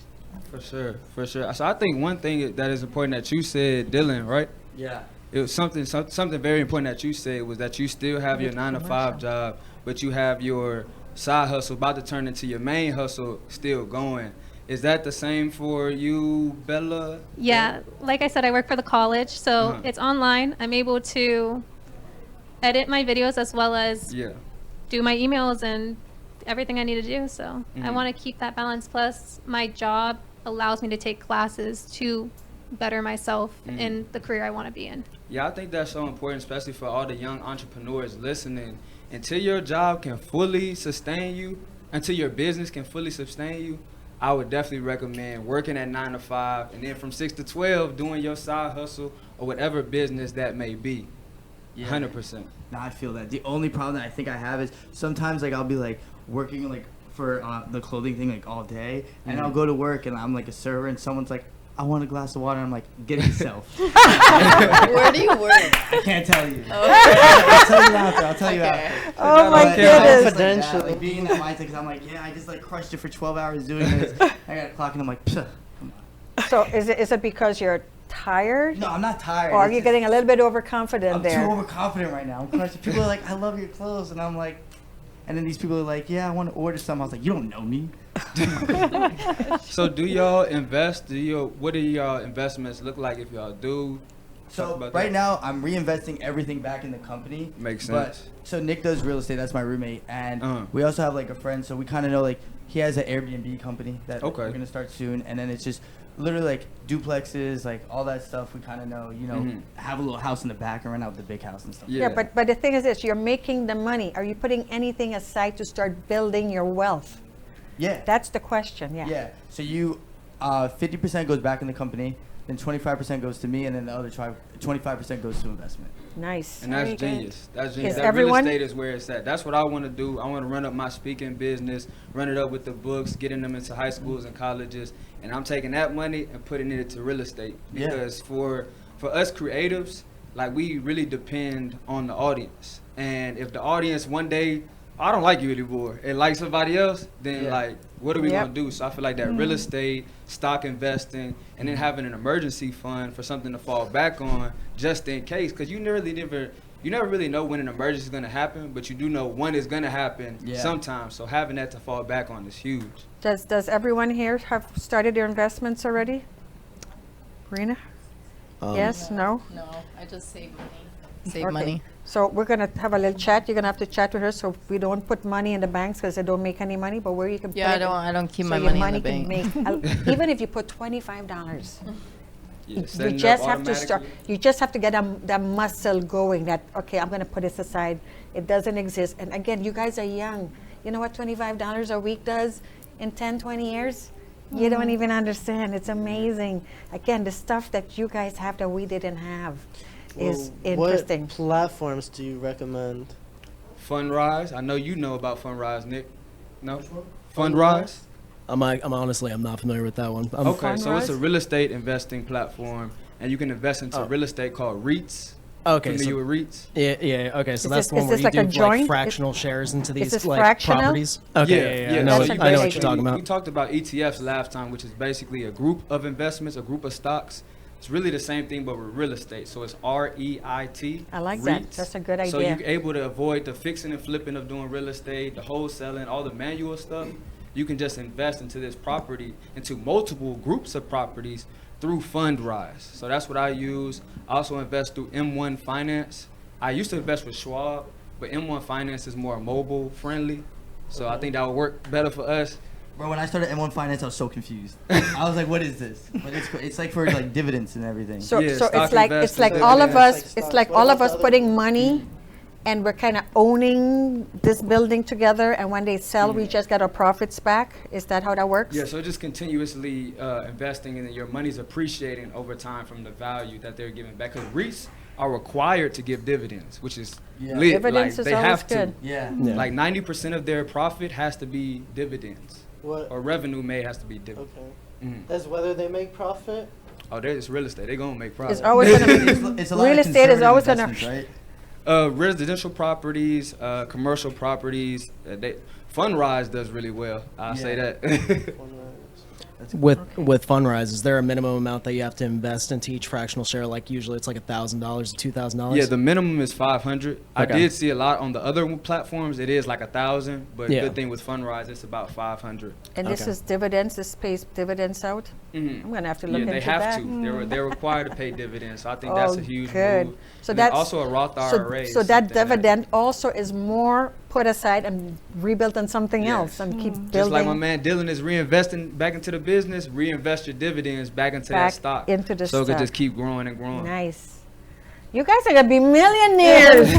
For sure, for sure. So I think one thing that is important that you said, Dylan, right? Yeah. It was something very important that you said, was that you still have your 9-to-5 job, but you have your side hustle about to turn into your main hustle still going. Is that the same for you, Bella? Yeah, like I said, I work for the college, so it's online. I'm able to edit my videos as well as do my emails and everything I need to do. So I want to keep that balance. Plus, my job allows me to take classes to better myself in the career I want to be in. Yeah, I think that's so important, especially for all the young entrepreneurs listening. Until your job can fully sustain you, until your business can fully sustain you, I would definitely recommend working at 9 to 5, and then from 6 to 12 doing your side hustle or whatever business that may be. 100%. No, I feel that. The only problem that I think I have is sometimes like I'll be like working like for the clothing thing like all day, and I'll go to work and I'm like a server, and someone's like, I want a glass of water, and I'm like, get it yourself. Where do you work? I can't tell you. I'll tell you after. I'll tell you after. Oh my But, goodness. it's like that, like being that mindset, because I'm like, yeah, I just like crushed it for 12 hours doing this. I got a clock, and I'm like, psh. So is it because you're tired? No, I'm not tired. Or are It's you just- getting a little bit overconfident I'm there? too overconfident right now. I'm crushing. People are like, I love your clothes, and I'm like, and then these people are like, yeah, I want to order some. I was like, you don't know me. So do y'all invest? What do y'all investments look like if y'all do? Talk So about right that. now, I'm reinvesting everything back in the company. Makes But sense. so Nick does real estate. That's my roommate, and Uh-huh. we also have like a friend. So we kind of know like he has an Airbnb company that Okay. we're gonna start soon, and then it's just literally like duplexes, like all that stuff. We kind of know, you know, have a little house in the back and rent out the big house and stuff. Yeah, but the thing is this, you're making the money. Are you putting anything aside to start building your wealth? Yeah. That's the question, yeah. Yeah. So you, 50% goes back in the company, then 25% goes to me, and then the other 25% goes to investment. Nice. And that's Very good. genius. That's genius. Is That everyone- real estate is where it's at. That's what I want to do. I want to run up my speaking business, run it up with the books, getting them into high schools and colleges, and I'm taking that money and putting it into real estate. Yeah. Because for us creatives, like we really depend on the audience. And if the audience one day I don't like you anymore, and like somebody else, then Yeah. like, what are we Yep. gonna do? So I feel like that real estate, stock investing, and then having an emergency fund for something to fall back on just in case, because you never really know when an emergency is gonna happen, but you do know when it's gonna happen Yeah. sometime. So having that to fall back on is huge. Does everyone here have started their investments already? Rena? Yes, no? No, I just save money. Save Okay. money. So we're gonna have a little chat. You're gonna have to chat with her so we don't put money in the banks because they don't make any money, but where you can Yeah, put it. I don't keep so my your money in the can bank. make, even if you put $25. Yeah, You setting up just have to start. automatically. You just have to get that muscle going. That okay, I'm gonna put this aside. It doesn't exist. And again, you guys are young. You know what $25 a week does in 10, 20 years? You don't even understand. It's amazing. Again, the stuff that you guys have that we didn't have is interesting. What platforms do you recommend? Fundrise. I know you know about Fundrise, Nick. No? Fundrise? I'm honestly, I'm not familiar with that one. Okay, so it's a Fundrise? real estate investing platform, and you can invest into Oh. real estate called REITs. Okay, Familiar so with REITs? yeah. Okay, so Is that's this- the one is where this you like do a joint? like fractional shares into these this like fractional? properties. Okay, yeah. I know, That's what, a I know good what you're talking We about. talked about ETFs last time, which is basically a group of investments, a group of stocks. It's really the same thing, but with real estate. So it's REIT. I like that. REITs. That's a good So idea. you're able to avoid the fixing and flipping of doing real estate, the wholesaling, all the manual stuff. You can just invest into this property, into multiple groups of properties through Fundrise. So that's what I use. I also invest through M1 Finance. I used to invest with Schwab, but M1 Finance is more mobile friendly. So I think that would work better for us. Bro, when I started M1 Finance, I was so confused. I was like, what is this? But it's like for like dividends and everything. So, Yeah, so stock it's like investors, all of dividends. us. Like It's stocks. like What all of about us the other putting money, and we're kind of owning this building together. And when they sell, we just get our profits back. Is that how that works? Yeah, so just continuously investing, and then your money's appreciating over time from the value that they're giving back. Because REITs are required to give dividends, which is Yeah. lit. Dividends Like, is they always have good. Yeah. Yeah. Like 90% of their profit has to be dividends, What? or revenue made has to be dividends. Okay. Mhm. As whether they make profit. Oh, it's real estate. They're gonna make profit. It's always gonna be. It's a lot Real of estate is conservative always gonna. investments, right? Residential properties, commercial properties. Fundrise does really well. I'll say Yeah. that. With Fundrise, is there a minimum amount that you have to invest into each fractional share? Like usually it's like $1,000 to $2,000. Yeah, the minimum is 500. I Okay. did see a lot on the other platforms. It is like 1,000, but Yeah. good thing with Fundrise, it's about 500. And this Okay. is dividends. This pays dividends out. Mhm. I'm gonna have to look Yeah, into they have that. to. They're required to pay dividends. So I think that's Oh, a huge good. move. So And then that's also a Roth IRA. So is that something dividend also is more put aside and rebuilt on something Yes. else and keep building. Just like my man Dylan is reinvesting back into the business, reinvest your dividends back into Back that stock. into the so it stock. could just keep growing and growing. Nice. You guys are gonna be millionaires.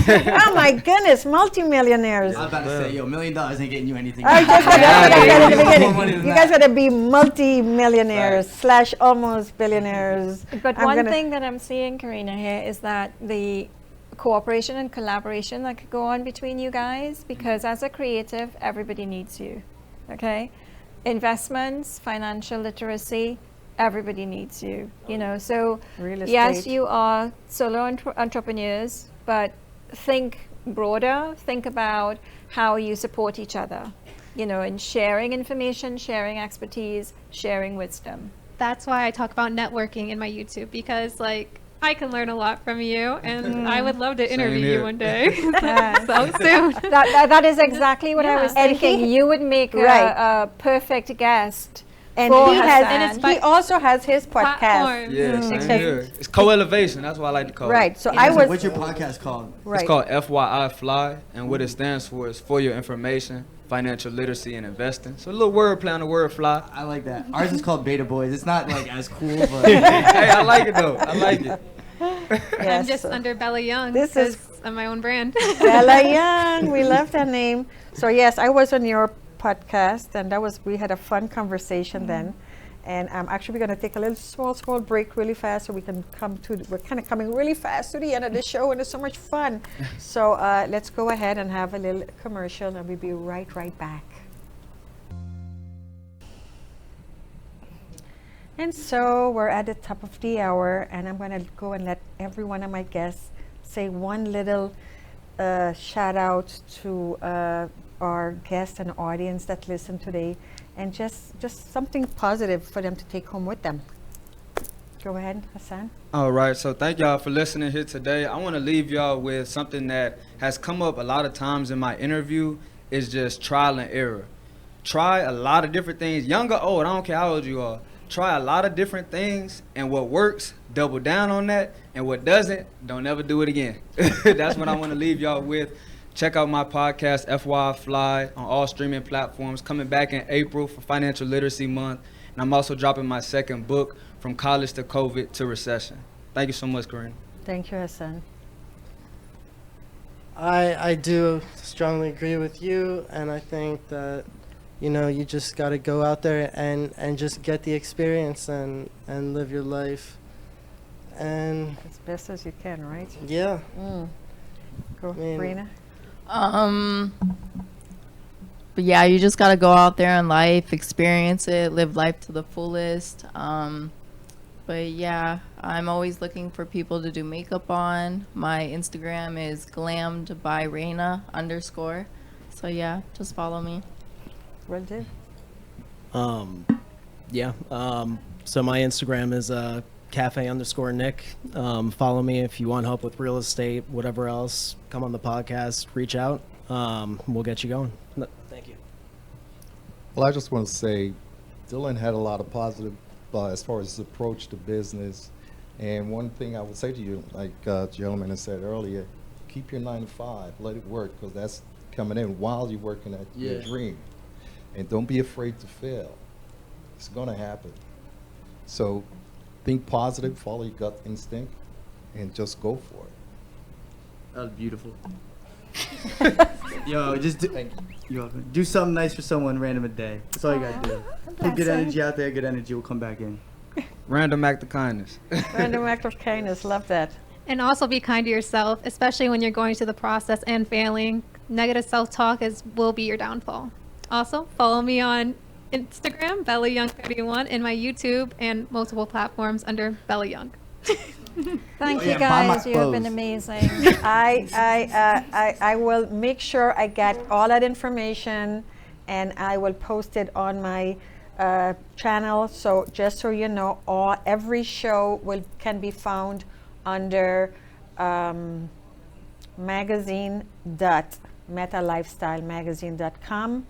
Oh my goodness, multimillionaires. I was about to say, yo, $1 million ain't getting you anything. I just said Yeah, that yeah, at the yeah. beginning. More money than You guys that. gotta be multi-millionaires slash almost billionaires. But I'm one gonna- thing that I'm seeing, Karina, here is that the cooperation and collaboration that could go on between you guys, because as a creative, everybody needs you. Okay? Investments, financial literacy, everybody needs you. You know, so Real yes, estate. you are solo entrepreneurs, but think broader. Think about how you support each other. You know, in sharing information, sharing expertise, sharing wisdom. That's why I talk about networking in my YouTube, because like I can learn a lot from you, and I would love to interview here. you one day. Yes. So soon. That is exactly what I Yeah. was And thinking. he- You would make Right. a perfect guest. And for he Hassan. has, And it's he also has his podcast. Platforms. Yeah, same Except- here. It's co-elevation. That's what I like to call it. Right. So Yeah. I So was what's your podcast called? right. It's called FYI Fly, and what it stands for is for your information, financial literacy, and investing. So a little wordplay on the word fly. I like that. Ours is called Beta Boys. It's not like as cool, but Hey, I like it though. I like it. I'm Yes, just so- under Bella Young. This is- 'cause I'm my own brand. Bella Young. We love that name. So yes, I was on your podcast, and we had a fun conversation then. And actually, we're going to take a little small break really fast so we can we're kind of coming really fast to the end of the show, and it's so much fun. So let's go ahead and have a little commercial, and we'll be right back. And so we're at the top of the hour, and I'm going to go and let every one of my guests say one little shout out to our guests and audience that listen today, and just something positive for them to take home with them. Go ahead, Hassan. All right, so thank y'all for listening here today. I want to leave y'all with something that has come up a lot of times in my interview, is just trial and error. Try a lot of different things, young or old, I don't care how old you are. Try a lot of different things, and what works, double down on that, and what doesn't, don't ever do it again. That's what I want to leave y'all with. Check out my podcast, FY Fly, on all streaming platforms, coming back in April for Financial Literacy Month. And I'm also dropping my second book, From College to COVID to Recession. Thank you so much, Corinne. Thank you, Hassan. I do strongly agree with you, and I think that, you know, you just got to go out there and just get the experience and live your life. And As best as you can, right? yeah, Go, mean- Rena. But yeah, you just gotta go out there in life, experience it, live life to the fullest. But yeah, I'm always looking for people to do makeup on. My Instagram is glammed by Reina_. So yeah, just follow me. Will do. Yeah. So my Instagram is cafe_Nick. Follow me if you want help with real estate, whatever else. Come on the podcast, reach out. We'll get you going. Thank you. Well, I just want to say Dylan had a lot of positive as far as his approach to business. And one thing I would say to you, like gentleman has said earlier, keep your 9 to 5, let it work, because that's coming in while you're working at your dream. And don't be afraid to fail. It's going to happen. So think positive, follow your gut instinct, and just go for it. That was beautiful. Yo, just do something nice for someone random a day. That's all you gotta do. Put good energy out there, good energy will come back in. Random act of kindness. Random act of kindness. Love that. And also be kind to yourself, especially when you're going through the process and failing. Negative self-talk will be your downfall. Also, follow me on Instagram, BellaYoung31, and my YouTube and multiple platforms under Bella Young. Thank Oh, you yeah, buy my guys. You have been clothes. amazing. I will make sure I get all that information, and I will post it on my channel. So just so you know, every show can be found under magazine.metalifestylemagazine.com.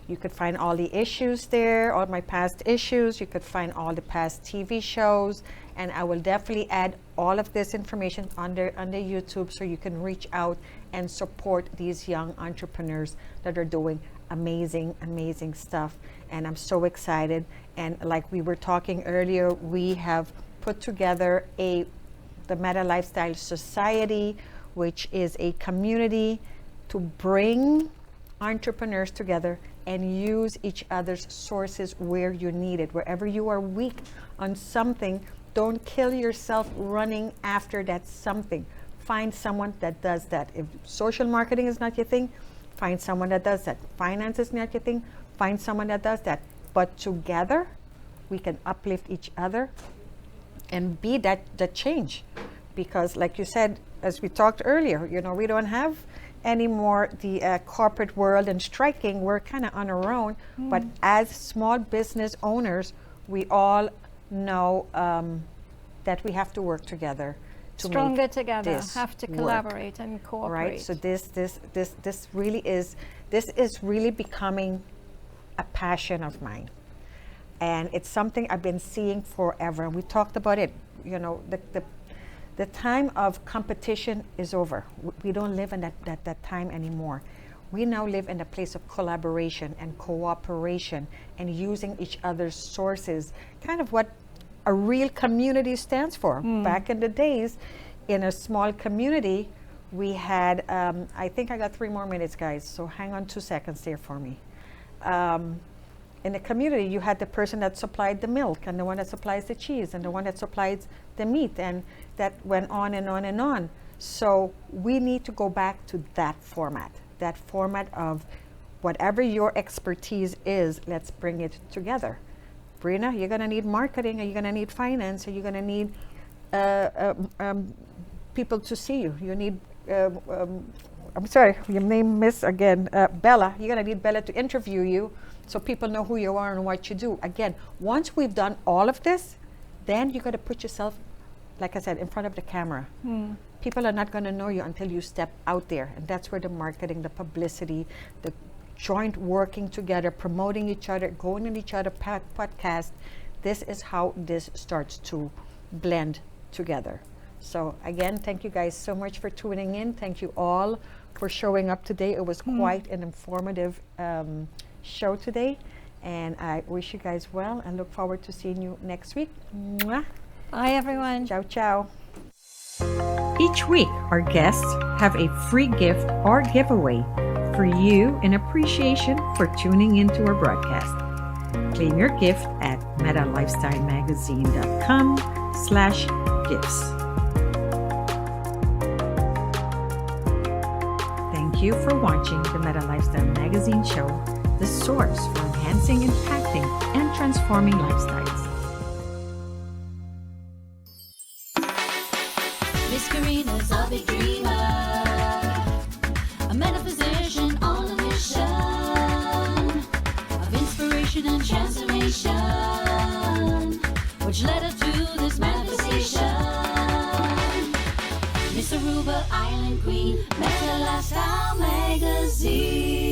You could find all the issues there, all my past issues. You could find all the past TV shows, and I will definitely add all of this information under YouTube, so you can reach out and support these young entrepreneurs that are doing amazing stuff. And I'm so excited. And like we were talking earlier, we have put together the Meta Lifestyle Society, which is a community to bring entrepreneurs together and use each other's sources where you need it. Wherever you are weak on something, don't kill yourself running after that something. Find someone that does that. If social marketing is not your thing, find someone that does that. Finance is not your thing, find someone that does that. But together, we can uplift each other and be that change. Because like you said, as we talked earlier, you know, we don't have anymore the corporate world and striking. We're kind of on our own. But as small business owners, we all know that we have to work together to Stronger make together, this have to work. collaborate and cooperate. Right. So this really is really becoming a passion of mine, and it's something I've been seeing forever. We talked about it. You know, the time of competition is over. We don't live in that time anymore. We now live in a place of collaboration and cooperation and using each other's sources, kind of what a real community stands for. Back in the days, in a small community, we had, I think I got 3 more minutes, guys, so hang on 2 seconds there for me. In the community, you had the person that supplied the milk, and the one that supplies the cheese, and the one that supplies the meat, and that went on and on and on. So we need to go back to that format of whatever your expertise is, let's bring it together. Brina, you're gonna need marketing, or you're gonna need finance, or you're gonna need people to see you. You need I'm sorry, your name Miss again, Bella. You're gonna need Bella to interview you so people know who you are and what you do. Again, once we've done all of this, then you gotta put yourself, like I said, in front of the camera. People are not gonna know you until you step out there. And that's where the marketing, the publicity, the joint working together, promoting each other, going on each other podcast. This is how this starts to blend together. So again, thank you guys so much for tuning in. Thank you all for showing up today. It was quite an informative show today. And I wish you guys well and look forward to seeing you next week. Mwah. Bye, everyone. Ciao, ciao. Each week, our guests have a free gift or giveaway for you in appreciation for tuning into our broadcast. Claim your gift at metalifestylemagazine.com/gifts. Thank you for watching the Meta Lifestyle Magazine Show, the source for enhancing, impacting, and transforming lifestyles. Miss Karina's a big dreamer, a metaphysician on a mission of inspiration and transformation, which led her to this manifestation. Miss Aruba Island Queen, Meta Lifestyle Magazine.